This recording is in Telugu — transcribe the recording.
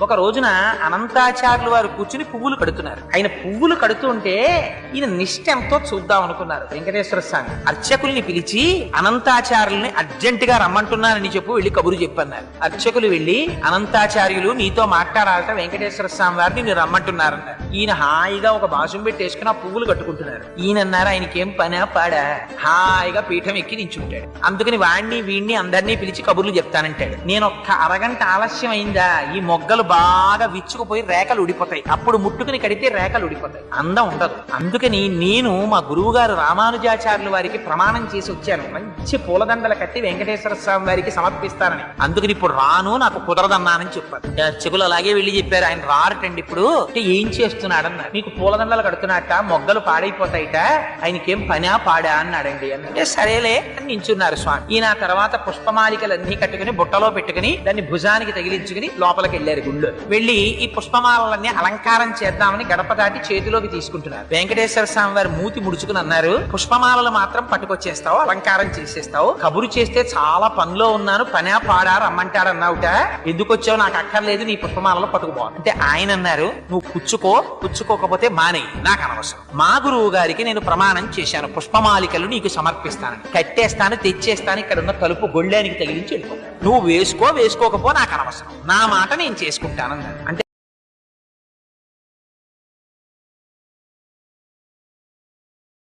ఒక రోజున అనంతాచార్యులు వారు కూర్చుని పువ్వులు కడుతున్నారు. ఆయన పువ్వులు కడుతుంటే ఈయన నిష్ఠ ఎంతో చూద్దాం అనుకున్నారు. వెంకటేశ్వర స్వామి అర్చకుల్ని పిలిచి అనంతాచార్యుల్ని అర్జెంటుగా రమ్మంటున్నానని చెప్పు, వెళ్ళి కబురు చెప్పన్నారు. అర్చకులు వెళ్ళి అనంతాచార్యులు నీతో మాట్లాడాలట, వెంకటేశ్వర స్వామి వారిని మీరు రమ్మంటున్నారన్నారు. ఈయన హాయిగా ఒక బాసుం పెట్టేసుకుని ఆ పువ్వులు కట్టుకుంటున్నారు. ఈయన అన్నారు ఆయనకేం పనా పాడా, హాయిగా పీఠం ఎక్కి నించుంటాడు. అందుకని వాడిని వీడిని అందరినీ పిలిచి కబుర్లు చెప్తానంటాడు. నేను ఒక్క అరగంట ఆలస్యం అయిందా ఈ మొగ్గలు బాగా విచ్చుకుపోయి రేఖలు ఉడిపోతాయి. అప్పుడు ముట్టుకుని కడితే రేఖలు ఉడిపోతాయి, అందం ఉండదు. అందుకని నేను మా గురువు గారు రామానుజాచార్యుల వారికి ప్రమాణం చేసి వచ్చాను, మంచి పూలదండలు కట్టి వెంకటేశ్వర స్వామి వారికి సమర్పిస్తానని. అందుకని ఇప్పుడు రాను, నాకు కుదరదన్నానని చెప్పారు. అర్చకులు అలాగే వెళ్ళి చెప్పారు, ఆయన రారటండి ఇప్పుడు. అంటే ఏం చేస్తున్నాడన్నారు. నీకు పూలదండలు కడుతున్నట్ట, మొగ్గలు పాడైపోతాయిట, ఆయనకేం పనా పాడా అన్నాడండి. అంటే సరేలే అని నించున్నారు స్వామి. ఈయన తర్వాత పుష్పమాలికలన్నీ కట్టుకుని బుట్టలో పెట్టుకుని దాన్ని భుజానికి తగిలించుకుని లోపలికి వెళ్ళారు. గుళ్ళో వెళ్ళి ఈ పుష్పమాలన్నీ అలంకారం చేద్దామని గడప దాటి చేతిలోకి తీసుకుంటున్నారు. వెంకటేశ్వర స్వామి వారు మూతి ముడుచుకుని అన్నారు, పుష్పమాలలు మాత్రం పట్టుకొచ్చేస్తావు, అలంకారం చేసేస్తావు, కబురు చేస్తే చాలా పనిలో ఉన్నాను, పనా పాడా రమ్మంటాడన్నావుట, ఎందుకు వచ్చావు, నాకు అక్కర్లేదు, నీ పుష్పమాలలో పట్టుకుపో అంటే ఆయన అన్నారు, నువ్వు పుచ్చుకోకపోతే మానేయి, నాకు అనవసరం. మా గురువు గారికి నేను ప్రమాణం చేశాను, పుష్పమాలికలు నీకు సమర్పిస్తానని, కట్టేస్తాను, తెచ్చేస్తాను, ఇక్కడ ఉన్న తలుపు గొళ్ళానికి తగిలించి వెళ్ళిపో, నువ్వు వేసుకోకపో నాకు అనవసరం, నా మాట నేను చేసుకుంటానన్నారు. అంటే